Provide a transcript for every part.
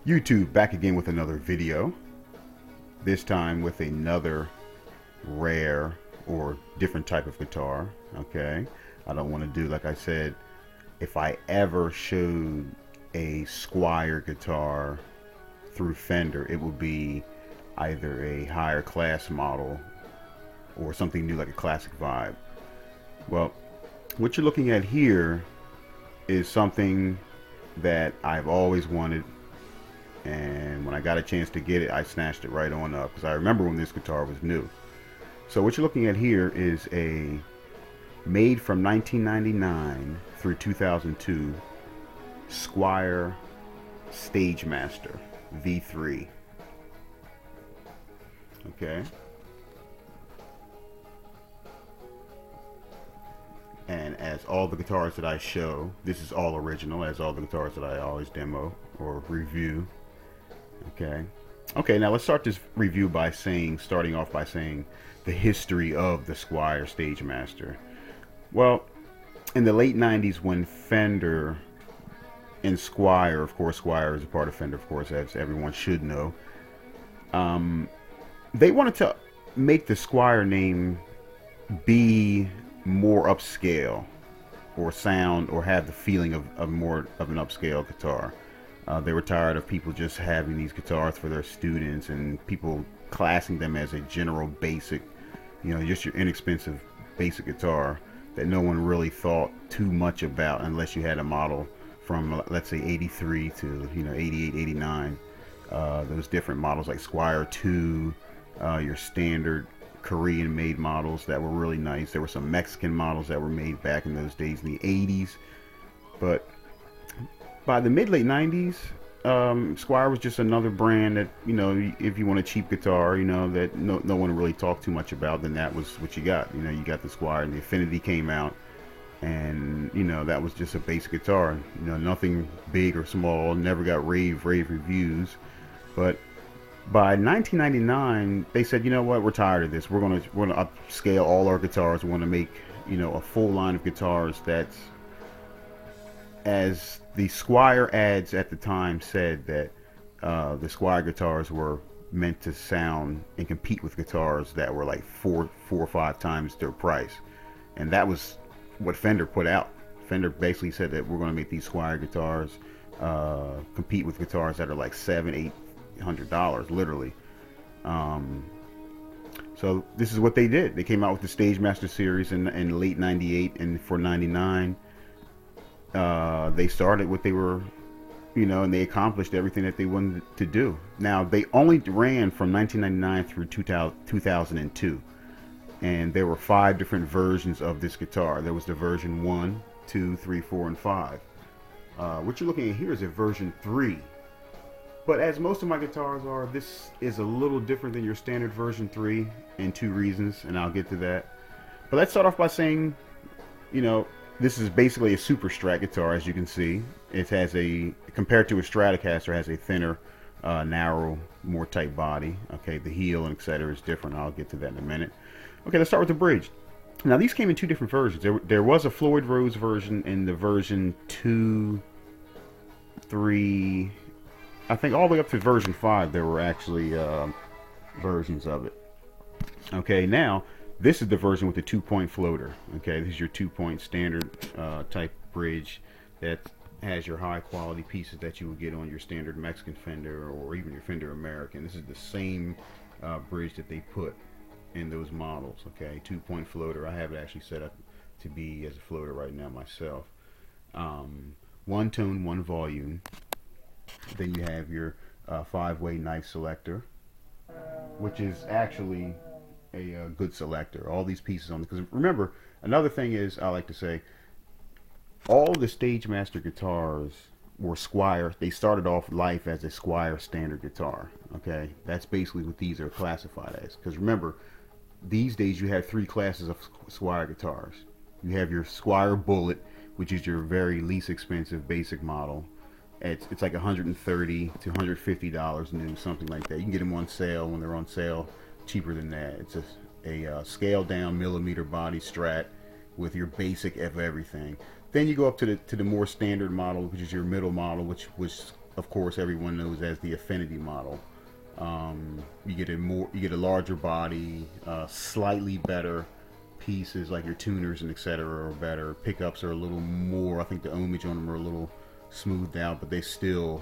YouTube, back again with another video, this time with another rare or different type of guitar. Okay, I don't want to do, like I said, if I ever showed a Squier guitar through Fender, it would be either a higher class model or something new like a classic vibe. Well, what you're looking at here is something that I've always wanted, and when I got a chance to get it, I snatched it right on up because I remember when this guitar was new. So what you're looking at here is a made from 1999 through 2002 Squier Stagemaster V3. Okay, and as all the guitars that I show, this is all original, as all the guitars that I always demo or review. Okay. Okay, now let's start this review by starting off by saying the history of the Squier Stagemaster. Well, in the late 90s when Fender and Squier, of course, Squier is a part of Fender, of course, as everyone should know, they wanted to make the Squier name be more upscale or sound or have the feeling of more of an upscale guitar. They were tired of people just having these guitars for their students and people classing them as a general basic, just your inexpensive basic guitar that no one really thought too much about unless you had a model from, let's say, 83 to 88, 89. Those different models like Squier 2, your standard Korean made models that were really nice. There were some Mexican models that were made back in those days in the 80s, but by the mid late 90s, Squier was just another brand that, if you want a cheap guitar, that no one really talked too much about, then that was what you got. You got the Squier, and the Affinity came out, and that was just a basic guitar. Nothing big or small, never got rave reviews. But by 1999, they said, you know what, we're tired of this. We're gonna upscale all our guitars. We want to make a full line of guitars that's, as the Squier ads at the time said, that the Squier guitars were meant to sound and compete with guitars that were like four or five times their price, and that was what Fender put out. Fender basically said that we're going to make these Squier guitars compete with guitars that are like $700-800 literally. So this is what they did. They came out with the Stagemaster series in late '98, and for '99. They started what they were, and they accomplished everything that they wanted to do. Now, they only ran from 1999 through 2002, and there were 5 different versions of this guitar. There was the version 1, 2, 3, 4, and 5. What you're looking at here is a version 3. But as most of my guitars are, this is a little different than your standard version 3 in 2 reasons, and I'll get to that. But let's start off by saying, this is basically a super Strat guitar, as you can see. It has compared to a Stratocaster, has a thinner, narrow, more tight body. Okay, the heel and etc. is different. I'll get to that in a minute. Okay, let's start with the bridge. Now, these came in 2 different versions. There was a Floyd Rose version in the version 2, 3, I think all the way up to version 5. There were actually versions of it. Okay, now this is the version with the 2-point floater. Okay, this is your 2-point standard type bridge that has your high quality pieces that you would get on your standard Mexican Fender or even your Fender American. This is the same bridge that they put in those models. Okay, 2-point floater. I have it actually set up to be as a floater right now myself. 1 tone, 1 volume. Then you have your 5-way knife selector, which is actually a good selector. All these pieces on, because remember, another thing is, I like to say, all the Stagemaster guitars were Squier. They started off life as a Squier standard guitar. Okay, that's basically what these are classified as. Because remember, these days you have 3 classes of Squier guitars. You have your Squier Bullet, which is your very least expensive basic model. It's like $130 to $150 new, something like that. You can get them on sale when they're on sale. Cheaper than that. It's a scaled down millimeter body Strat with your basic of everything. Then you go up to the more standard model, which is your middle model, which was of course, everyone knows as the Affinity model. You get a larger body, slightly better pieces like your tuners and etc. are better. Pickups are a little more. I think the ohmage on them are a little smoothed out, but they still,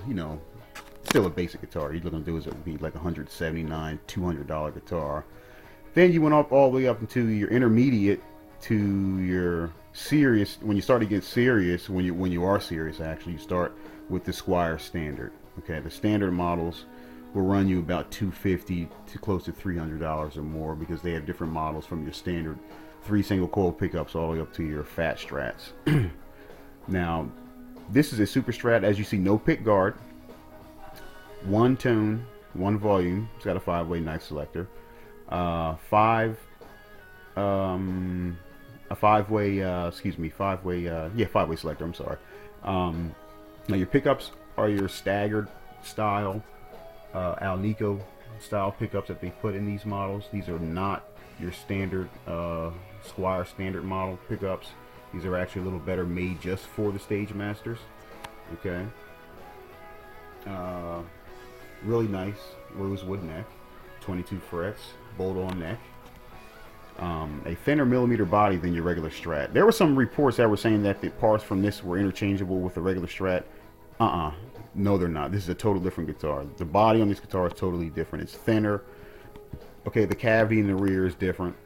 still a basic guitar. You're looking to do is it would be like $179, $200 guitar. Then you went up all the way up into your intermediate to your serious. When you start to get serious, when you are serious, actually, you start with the Squier standard. Okay, the standard models will run you about $250 to close to $300 or more, because they have different models from your standard 3 single coil pickups all the way up to your fat strats. Now, this is a super strat. As you see, no pick guard, one tone, one volume. It's got a 5-way knife selector, a 5-way selector. I'm sorry. Now your pickups are your staggered style, Alnico style pickups that they put in these models. These are not your standard Squier standard model pickups. These are actually a little better made just for the Stagemasters. Okay. Really nice rosewood neck, 22 frets, bolt-on neck. A thinner millimeter body than your regular Strat. There were some reports that were saying that the parts from this were interchangeable with the regular Strat. No, they're not. This is a total different guitar. The body on this guitar is totally different. It's thinner. Okay, the cavity in the rear is different.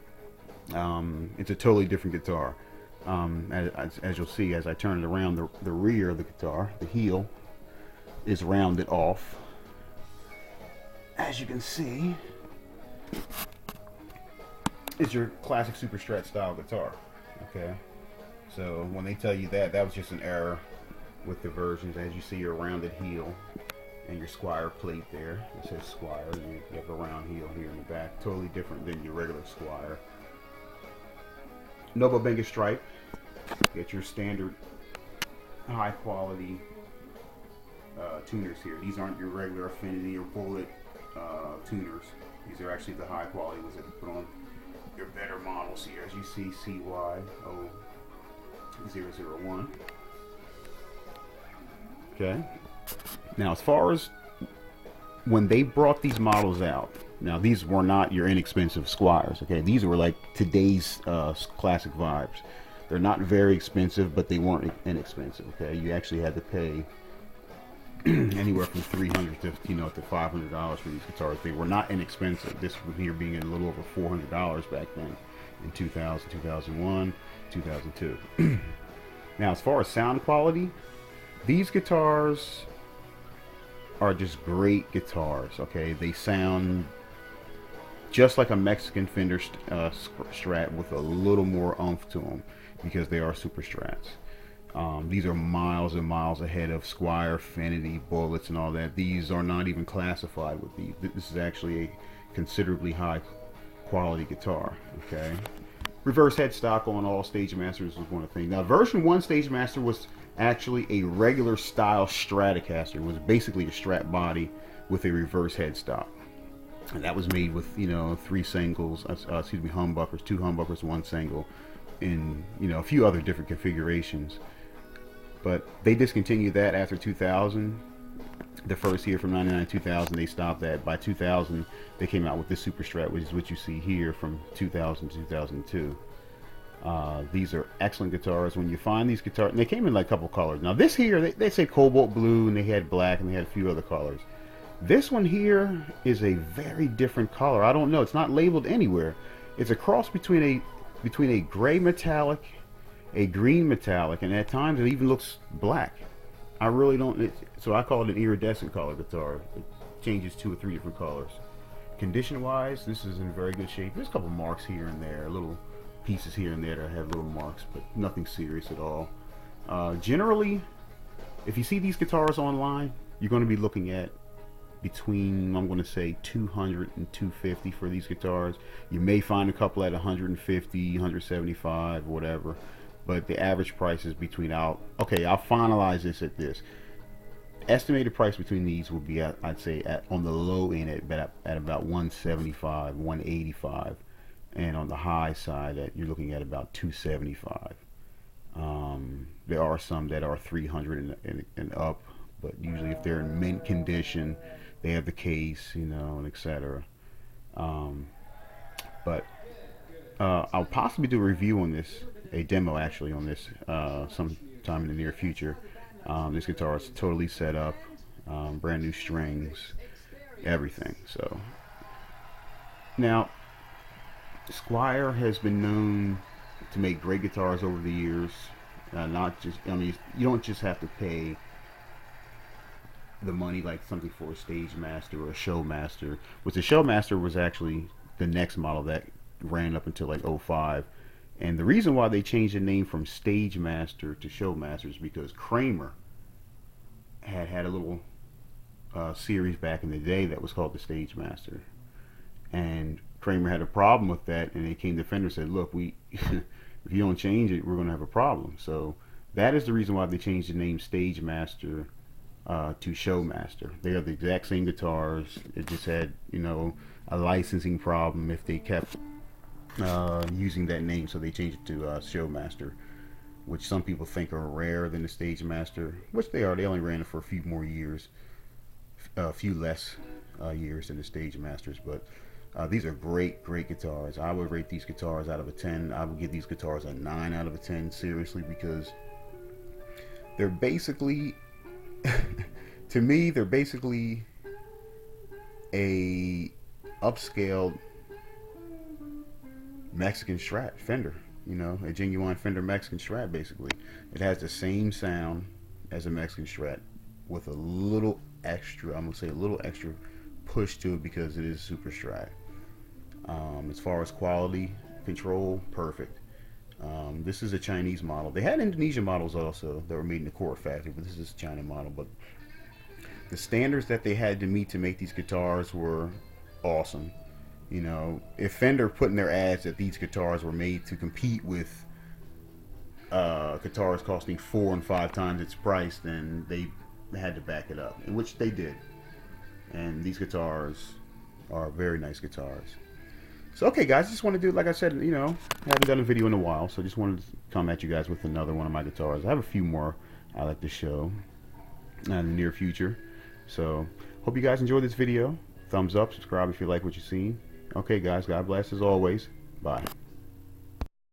It's a totally different guitar. As you'll see, as I turn it around, the rear of the guitar, the heel, is rounded off. As you can see, is your classic Super Strat style guitar. Okay, so when they tell you that was just an error with the versions. As you see, your rounded heel and your Squier plate there. It says Squier, and you have a round heel here in the back. Totally different than your regular Squier. Noble Benga stripe. Get your standard high quality tuners here. These aren't your regular Affinity or Bullet tuners. These are actually the high quality ones that you put on your better models here. As you see, CY001. Okay. Now, as far as when they brought these models out, now these were not your inexpensive Squiers. Okay, these were like today's classic vibes. They're not very expensive, but they weren't inexpensive. Okay, you actually had to pay anywhere from $300 to to $500 for these guitars. They were not inexpensive. This one here being a little over $400 back then in 2000, 2001, 2002. Now, as far as sound quality, these guitars are just great guitars. Okay, they sound just like a Mexican Fender Strat with a little more oomph to them, because they are Super Strats. These are miles and miles ahead of Squier, Affinity, Bullets, and all that. These are not even classified with these. This is actually a considerably high quality guitar. Okay. Reverse headstock on all Stagemasters was one thing. Now, version 1 Stagemaster was actually a regular style Stratocaster. It was basically a Strat body with a reverse headstock. And that was made with, 3 singles, humbuckers, 2 humbuckers, 1 single, in, a few other different configurations. But they discontinued that after 2000. The first year from 99 to 2000, they stopped that. By 2000, they came out with this Super Strat, which is what you see here from 2000 to 2002. These are excellent guitars. When you find these guitars, and they came in like a couple colors. Now this here, they say cobalt blue, and they had black, and they had a few other colors. This one here is a very different color. I don't know. It's not labeled anywhere. It's a cross between a gray metallic, a green metallic, and at times it even looks black. I really don't. So I call it an iridescent color guitar. It changes 2 or 3 different colors. Condition-wise, this is in very good shape. There's a couple marks here and there, little pieces here and there that have little marks, but nothing serious at all. Generally, if you see these guitars online, you're going to be looking at between, I'm going to say, $200 and $250 for these guitars. You may find a couple at $150, $175, whatever, but the average price is between, I'll finalize this at this. Estimated price between these will be at, I'd say, on the low end at about $175, $185, and on the high side you're looking at about $275. There are some that are $300 and up, but usually if they're in mint condition, they have the case, you know, and etc. Um, but I'll possibly do a review on this, a demo actually on this, sometime in the near future. This guitar is totally set up, brand new strings, everything. So now, Squier has been known to make great guitars over the years. Not just, I mean, you don't just have to pay the money like something for a stagemaster or a showmaster, which the showmaster was actually the next model that ran up until like '05. And the reason why they changed the name from stagemaster to showmaster is because Kramer had a little series back in the day that was called the stagemaster, and Kramer had a problem with that, and they came to Fender and said, look, we if you don't change it, we're going to have a problem. So that is the reason why they changed the name Stagemaster to Showmaster. They are the exact same guitars. It just had, you know, a licensing problem if they kept using that name, so they changed it to Showmaster, which some people think are rarer than the Stagemaster, which they are. They only ran it for a few more years, a few less years than the Stagemasters, but these are great guitars. I would rate these guitars out of a 10. I would give these guitars a 9 out of a 10, seriously, because they're basically, to me, they're basically a upscaled Mexican Strat Fender. You know, a genuine Fender Mexican Strat, basically. It has the same sound as a Mexican Strat with a little extra, I'm going to say a little extra push to it because it is super Strat. As far as quality control, perfect. This is a Chinese model. They had Indonesian models also that were made in the Core factory, but this is a China model. But the standards that they had to meet to make these guitars were awesome. You know, if Fender put in their ads that these guitars were made to compete with guitars costing 4 and 5 times its price, then they had to back it up, which they did. And these guitars are very nice guitars. So, okay, guys, just want to do, like I said, you know, I haven't done a video in a while, so just wanted to come at you guys with another one of my guitars. I have a few more I like to show in the near future. So, hope you guys enjoyed this video. Thumbs up, subscribe if you like what you've seen. Okay, guys, God bless as always. Bye.